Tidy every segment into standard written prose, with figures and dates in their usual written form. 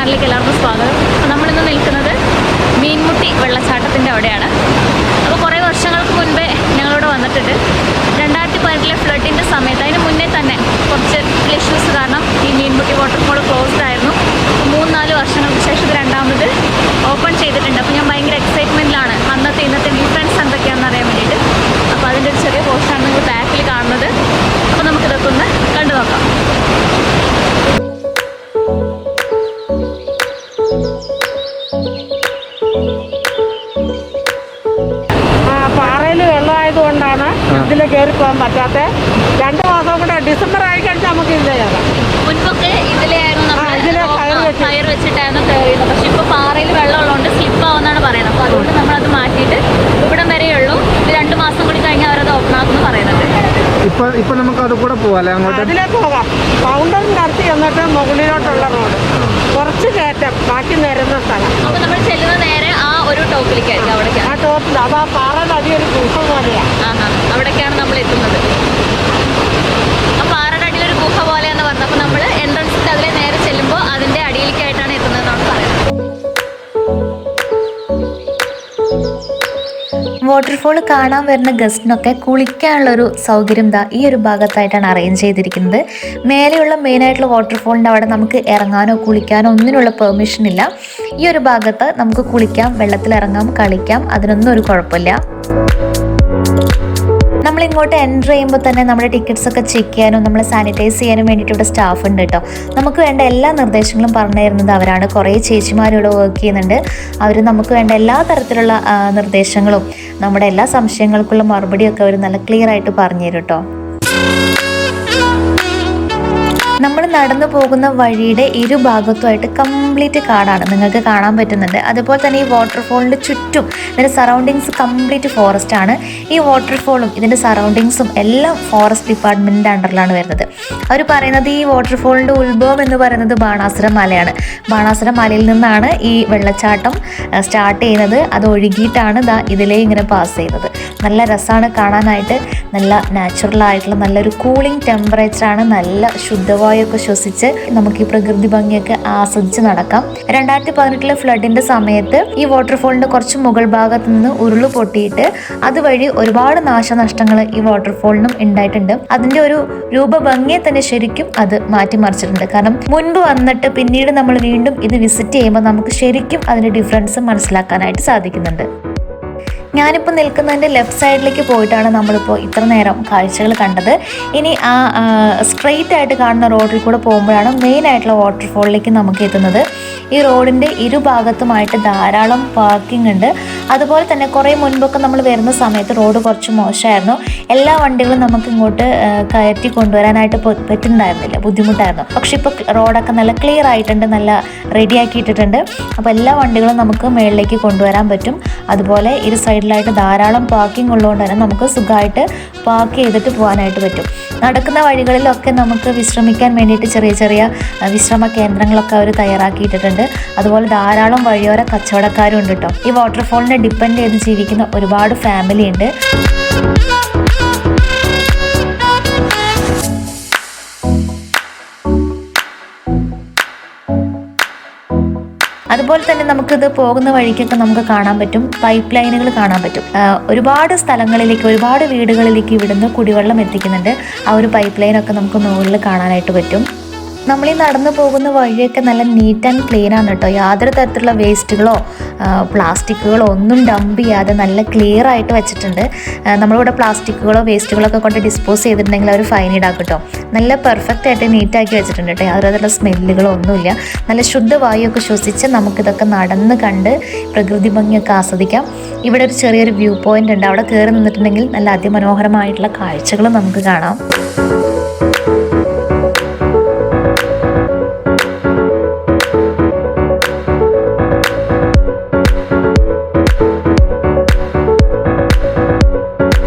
ചാനലിലേക്ക് എല്ലാവർക്കും സ്വാഗതം. അപ്പോൾ നമ്മളിന്ന് നിൽക്കുന്നത് മീൻമുട്ടി വെള്ളച്ചാട്ടത്തിൻ്റെ അവിടെയാണ്. അപ്പോൾ കുറേ വർഷങ്ങൾക്ക് മുൻപേ ഞങ്ങളിവിടെ വന്നിട്ടുണ്ട്. 2018 ഫ്ലഡിൻ്റെ സമയത്ത്, അതിന് മുന്നേ തന്നെ കുറച്ച് ഇഷ്യൂസ് കാരണം ഈ മീൻമുട്ടി വാട്ടർഫോൾ ക്ലോസ്ഡ് ആയിരുന്നു. 3-4 വർഷങ്ങൾക്ക് ശേഷം ഇത് രണ്ടാമത് ഓപ്പൺ ചെയ്തിട്ടുണ്ട്. അപ്പോൾ ഞാൻ ഭയങ്കര എക്സൈറ്റ്മെൻറ്റിലാണ് അന്നത്തെ ഇന്നത്തെ ഡിഫറൻസ് എന്തൊക്കെയാണെന്ന് അറിയാൻ വേണ്ടിയിട്ട്. അപ്പോൾ അതിൻ്റെ ഒരു ചെറിയ പോസ്റ്റാണ് നിങ്ങൾ ബാക്കിൽ കാണുന്നത്. അപ്പോൾ നമുക്കിതൊക്കെ ഒന്ന് കണ്ടു നോക്കാം. പാറയിൽ വെള്ളമായതുകൊണ്ടാണ് ഇതിൽ കയറി പോകാൻ പറ്റാത്ത. 2 മാസം കൂടെ ഡിസംബർ ആയി കഴിഞ്ഞാൽ നമുക്ക് ഇതിൽ കയറാം. മുൻപൊക്കെ ഇതിലായിരുന്നു ടയർ വെച്ചിട്ടായിരുന്നു കയറിയത്. പക്ഷെ ഇപ്പോൾ പാറയിൽ വെള്ളമുള്ളതുകൊണ്ട് സ്ലിപ്പ് ആവുമെന്നാണ് പറയുന്നത്. അപ്പോൾ അതുകൊണ്ട് നമ്മളത് മാറ്റിയിട്ട് ഇവിടം വരെയുള്ളൂ. ഇത് 2 മാസം കൂടി കഴിഞ്ഞാൽ അവരത് ഓപ്പൺ ആക്കുമെന്ന് പറയുന്നുണ്ട്. ഇപ്പൊ നമുക്ക് അത് കൂടെ പോവാല്ലേ? അങ്ങോട്ട് അതിലേക്ക് പോകാം. ബൗണ്ടറിൻ്റെ അടുത്ത് ചെന്നിട്ട് മുകളിലോട്ടുള്ള റോഡ് കുറച്ച് കയറ്റം, ബാക്കി നിരന്ന സ്ഥലം. അപ്പോൾ നമ്മൾ ചെല്ലുന്ന നേരെ ആ ഒരു ടോപ്പിലേക്കായിരിക്കും. അവിടേക്കാണ് ആ ടോപ്പിൽ അത് ആ പാറയുടെ അടിയൊരു ഗുഹ പോലെയാണ്. അവിടേക്കാണ് നമ്മൾ എത്തുന്നത്. ആ പാറയുടെ അടിയിലൊരു ഗുഹ പോലെയാന്ന് പറഞ്ഞത്. അപ്പോൾ നമ്മൾ എൻട്രൻസിൽ അതിലെ നേരെ ചെല്ലുമ്പോൾ അതിൻ്റെ അടിയിലേക്കായിട്ടാണ് എത്തുന്നതെന്നാണ് പറയുന്നത്. വാട്ടർഫോൾ കാണാൻ വരുന്ന ഗസ്റ്റിനൊക്കെ കുളിക്കാനുള്ളൊരു സൗകര്യം ഈ ഒരു ഭാഗത്തായിട്ടാണ് അറേഞ്ച് ചെയ്തിരിക്കുന്നത്. മേലെയുള്ള മെയിനായിട്ടുള്ള വാട്ടർഫോളിൻ്റെ അവിടെ നമുക്ക് ഇറങ്ങാനോ കുളിക്കാനോ ഒന്നിനുള്ള പെർമിഷൻ ഇല്ല. ഈ ഒരു ഭാഗത്ത് നമുക്ക് കുളിക്കാം, വെള്ളത്തിലിറങ്ങാം, കളിക്കാം, അതിനൊന്നും ഒരു കുഴപ്പമില്ല. നമ്മളിങ്ങോട്ട് എൻ്റർ ചെയ്യുമ്പോൾ തന്നെ നമ്മുടെ ടിക്കറ്റ്സ് ഒക്കെ ചെക്ക് ചെയ്യാനും നമ്മളെ സാനിറ്റൈസ് ചെയ്യാനും വേണ്ടിയിട്ട് ഇവിടെ സ്റ്റാഫ് ഉണ്ട് കേട്ടോ. നമുക്ക് വേണ്ട എല്ലാ നിർദ്ദേശങ്ങളും പറഞ്ഞു തരുന്നത് അവരാണ്. കുറേ ചേച്ചിമാരിവിടെ വർക്ക് ചെയ്യുന്നുണ്ട്. അവർ നമുക്ക് വേണ്ട എല്ലാ തരത്തിലുള്ള നിർദ്ദേശങ്ങളും നമ്മുടെ എല്ലാ സംശയങ്ങൾക്കുള്ള മറുപടിയൊക്കെ അവർ നല്ല ക്ലിയർ ആയിട്ട് പറഞ്ഞു തരും കേട്ടോ. നമ്മൾ നടന്നു പോകുന്ന വഴിയുടെ ഇരുഭാഗത്തുമായിട്ട് കംപ്ലീറ്റ് കാടാണ്, നിങ്ങൾക്ക് കാണാൻ പറ്റുന്നുണ്ട്. അതുപോലെ തന്നെ ഈ വാട്ടർഫോളിൻ്റെ ചുറ്റും ഇതിൻ്റെ സറൗണ്ടിങ്സ് കംപ്ലീറ്റ് ഫോറസ്റ്റ് ആണ്. ഈ വാട്ടർഫോളും ഇതിൻ്റെ സറൗണ്ടിങ്സും എല്ലാം ഫോറസ്റ്റ് ഡിപ്പാർട്ട്മെൻറ്റിൻ്റെ അണ്ടറിലാണ് വരുന്നത്. അവർ പറയുന്നത് ഈ വാട്ടർഫോളിൻ്റെ ഉത്ഭവം എന്ന് പറയുന്നത് ബാണാസുര മലയാണ്. ബാണാസുര മലയിൽ നിന്നാണ് ഈ വെള്ളച്ചാട്ടം സ്റ്റാർട്ട് ചെയ്യുന്നത്. അത് ഒഴുകിയിട്ടാണ് ഇതിലേ ഇങ്ങനെ പാസ് ചെയ്യുന്നത്. നല്ല രസമാണ് കാണാനായിട്ട്. നല്ല നാച്ചുറലായിട്ടുള്ള നല്ലൊരു കൂളിംഗ് ടെമ്പറേച്ചറാണ്. നല്ല ശുദ്ധവായുവൊക്കെ ശ്വസിച്ച് നമുക്ക് ഈ പ്രകൃതി ഭംഗിയൊക്കെ ആസ്വദിച്ച് നടക്കാം. 2018 ഫ്ലഡിന്റെ സമയത്ത് ഈ വാട്ടർഫോളിന്റെ കുറച്ച് മുകൾ ഭാഗത്ത് നിന്ന് ഉരുള് പൊട്ടിയിട്ട് അതുവഴി ഒരുപാട് നാശനഷ്ടങ്ങൾ ഈ വാട്ടർഫോളിനും ഉണ്ടായിട്ടുണ്ട്. അതിന്റെ ഒരു രൂപഭംഗിയെ തന്നെ ശരിക്കും അത് മാറ്റിമറിച്ചിട്ടുണ്ട്. കാരണം മുൻപ് വന്നിട്ട് പിന്നീട് നമ്മൾ വീണ്ടും ഇത് വിസിറ്റ് ചെയ്യുമ്പോൾ നമുക്ക് ശരിക്കും അതിന്റെ ഡിഫറൻസ് മനസ്സിലാക്കാനായിട്ട് സാധിക്കുന്നുണ്ട്. ഞാനിപ്പോൾ നിൽക്കുന്നതിൻ്റെ ലെഫ്റ്റ് സൈഡിലേക്ക് പോയിട്ടാണ് നമ്മളിപ്പോൾ ഇത്ര നേരം കാഴ്ചകൾ കണ്ടത്. ഇനി ആ സ്ട്രെയിറ്റ് ആയിട്ട് കാണുന്ന റോഡിൽ കൂടെ പോകുമ്പോഴാണ് മെയിനായിട്ടുള്ള വാട്ടർഫോളിലേക്ക് നമുക്ക് എത്തുന്നത്. ഈ റോഡിൻ്റെ ഇരുഭാഗത്തുമായിട്ട് ധാരാളം പാർക്കിംഗ് ഉണ്ട്. അതുപോലെ തന്നെ കുറേ മുൻപൊക്കെ നമ്മൾ വരുന്ന സമയത്ത് റോഡ് കുറച്ച് മോശമായിരുന്നു. എല്ലാ വണ്ടികളും നമുക്ക് ഇങ്ങോട്ട് കയറ്റി കൊണ്ടുവരാനായിട്ട് പറ്റുന്നുണ്ടായിരുന്നില്ല, ബുദ്ധിമുട്ടായിരുന്നു. പക്ഷെ ഇപ്പോൾ റോഡൊക്കെ നല്ല ക്ലിയർ ആയിട്ടുണ്ട്, നല്ല റെഡിയാക്കിയിട്ടിട്ടുണ്ട്. അപ്പോൾ എല്ലാ വണ്ടികളും നമുക്ക് മുകളിലേക്ക് കൊണ്ടുവരാൻ പറ്റും. അതുപോലെ ഇരു സൈഡിലായിട്ട് ധാരാളം പാർക്കിംഗ് ഉള്ളതുകൊണ്ട് തന്നെ നമുക്ക് സുഖമായിട്ട് പാർക്ക് ചെയ്തിട്ട് പോകാനായിട്ട് പറ്റും. നടക്കുന്ന വഴികളിലൊക്കെ നമുക്ക് വിശ്രമിക്കാൻ വേണ്ടിയിട്ട് ചെറിയ ചെറിയ വിശ്രമ കേന്ദ്രങ്ങളൊക്കെ അവർ തയ്യാറാക്കിയിട്ടുണ്ട്. അതുപോലെ ധാരാളം വഴിയോര കച്ചവടക്കാരും ഉണ്ട് കേട്ടോ. ഈ വാട്ടർഫോളിനെ ഡിപ്പെൻഡ് ചെയ്ത് ജീവിക്കുന്ന ഒരുപാട് ഫാമിലി ഉണ്ട്. അതുപോലെ തന്നെ നമുക്കിത് പോകുന്ന വഴിക്കൊക്കെ നമുക്ക് കാണാൻ പറ്റും, പൈപ്പ് ലൈനുകൾ കാണാൻ പറ്റും. ഒരുപാട് സ്ഥലങ്ങളിലേക്ക്, ഒരുപാട് വീടുകളിലേക്ക് ഇവിടുന്ന് കുടിവെള്ളം എത്തിക്കുന്നുണ്ട്. ആ ഒരു പൈപ്പ് ലൈനൊക്കെ നമുക്ക് മുകളിൽ കാണാനായിട്ട് പറ്റും. നമ്മൾ ഈ നടന്നു പോകുന്ന വഴിയൊക്കെ നല്ല നീറ്റ് ആൻഡ് ക്ലീൻ ആണ് കേട്ടോ. യാതൊരു തരത്തിലുള്ള വേസ്റ്റുകളോ പ്ലാസ്റ്റിക്കുകളോ ഒന്നും ഡംപ് ചെയ്യാതെ നല്ല ക്ലിയർ ആയിട്ട് വെച്ചിട്ടുണ്ട്. നമ്മളിവിടെ പ്ലാസ്റ്റിക്കുകളോ വേസ്റ്റുകളൊക്കെ കൊണ്ട് ഡിസ്പോസ് ചെയ്തിട്ടുണ്ടെങ്കിൽ അവർ ഫൈൻ ഈടാക്കും കേട്ടോ. നല്ല പെർഫെക്റ്റ് ആയിട്ട് നീറ്റാക്കി വെച്ചിട്ടുണ്ട് കേട്ടോ. യാതൊരു തരത്തിലുള്ള സ്മെല്ലുകളോ ഒന്നുമില്ല. നല്ല ശുദ്ധവായുവൊക്കെ ശ്വസിച്ച് നമുക്കിതൊക്കെ നടന്ന് കണ്ട് പ്രകൃതി ഭംഗിയൊക്കെ ആസ്വദിക്കാം. ഇവിടെ ഒരു ചെറിയൊരു വ്യൂ പോയിന്റ് ഉണ്ട്. അവിടെ കയറി നിന്നിട്ടുണ്ടെങ്കിൽ നല്ല അതിമനോഹരമായിട്ടുള്ള കാഴ്ചകൾ നമുക്ക് കാണാം.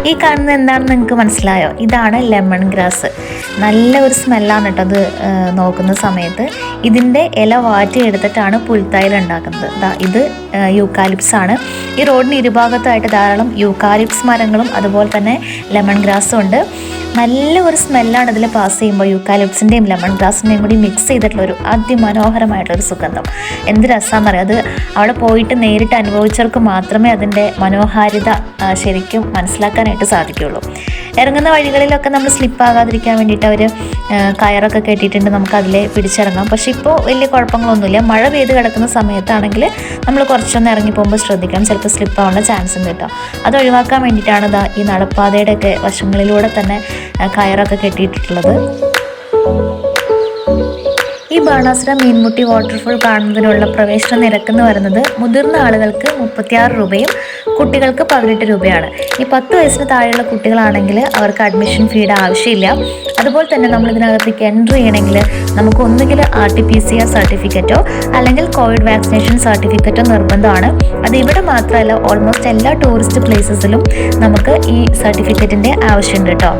ഈ കാണുന്നത് എന്താണെന്ന് നിങ്ങൾക്ക് മനസ്സിലായോ? ഇതാണ് ലെമൺ ഗ്രാസ്. നല്ല ഒരു സ്മെല്ലാണ് കേട്ടോ അത് നോക്കുന്ന സമയത്ത്. ഇതിൻ്റെ ഇല വാറ്റിയെടുത്തിട്ടാണ് പുൽത്തൈലം ഉണ്ടാക്കുന്നത്. ഇത് യൂക്കാലിപ്സ് ആണ്. ഈ റോഡിന് ഇരുഭാഗത്തായിട്ട് ധാരാളം യൂക്കാലിപ്സ് മരങ്ങളും അതുപോലെ തന്നെ ലെമൺ ഗ്രാസും ഉണ്ട്. നല്ല ഒരു സ്മെല്ലാണ് ഇതിൽ പാസ് ചെയ്യുമ്പോൾ. യൂക്കാലിപ്സിൻ്റെയും ലെമൺ ഗ്രാസിൻ്റെയും കൂടി മിക്സ് ചെയ്തിട്ടുള്ള ഒരു അതിമനോഹരമായിട്ടൊരു സുഗന്ധം. എന്ത് രസമാണെന്നറിയാം. അത് അവിടെ പോയിട്ട് നേരിട്ട് അനുഭവിച്ചവർക്ക് മാത്രമേ അതിൻ്റെ മനോഹാരിത ശരിക്കും മനസ്സിലാക്കാനായിട്ട് സാധിക്കുകയുള്ളൂ. ഇറങ്ങുന്ന വഴികളിലൊക്കെ നമ്മൾ സ്ലിപ്പാകാതിരിക്കാൻ വേണ്ടിയിട്ട് അവർ കയറൊക്കെ കെട്ടിയിട്ടുണ്ട്. നമുക്ക് അതിലെ പിടിച്ചിറങ്ങാം. പക്ഷേ ഇപ്പോൾ വലിയ കുഴപ്പങ്ങളൊന്നുമില്ല. മഴ പെയ്ത് കിടക്കുന്ന സമയത്താണെങ്കിൽ നമ്മൾ കുറച്ചൊന്ന് ഇറങ്ങി പോകുമ്പോൾ ശ്രദ്ധിക്കണം, ചിലപ്പോൾ സ്ലിപ്പാവാനുള്ള ചാൻസ് ഉണ്ട് കേട്ടോ. അത് ഒഴിവാക്കാൻ വേണ്ടിയിട്ടാണ് ഈ നടപ്പാതയുടെയൊക്കെ വശങ്ങളിലൂടെ തന്നെ കയറൊക്കെ കെട്ടിയിട്ടുള്ളത്. ഈ ബാണാസുര മീൻമുട്ടി വാട്ടർഫോൾ കാണുന്നതിനുള്ള പ്രവേശന നിരക്കെന്ന് പറയുന്നത് മുതിർന്ന ആളുകൾക്ക് 36 രൂപയും കുട്ടികൾക്ക് 18 രൂപയാണ്. ഈ 10 വയസ്സിന് താഴെയുള്ള കുട്ടികളാണെങ്കിൽ അവർക്ക് അഡ്മിഷൻ ഫീയുടെ ആവശ്യമില്ല. അതുപോലെ തന്നെ നമ്മൾ ഇതിനകത്തേക്ക് എൻട്രി ചെയ്യണമെങ്കിൽ നമുക്ക് ഒന്നുകിൽ RT-PCR സർട്ടിഫിക്കറ്റോ അല്ലെങ്കിൽ കോവിഡ് വാക്സിനേഷൻ സർട്ടിഫിക്കറ്റോ നിർബന്ധമാണ്. അത് ഇവിടെ മാത്രമല്ല, ഓൾമോസ്റ്റ് എല്ലാ ടൂറിസ്റ്റ് പ്ലേസസിലും നമുക്ക് ഈ സർട്ടിഫിക്കറ്റിൻ്റെ ആവശ്യമുണ്ട് കേട്ടോ.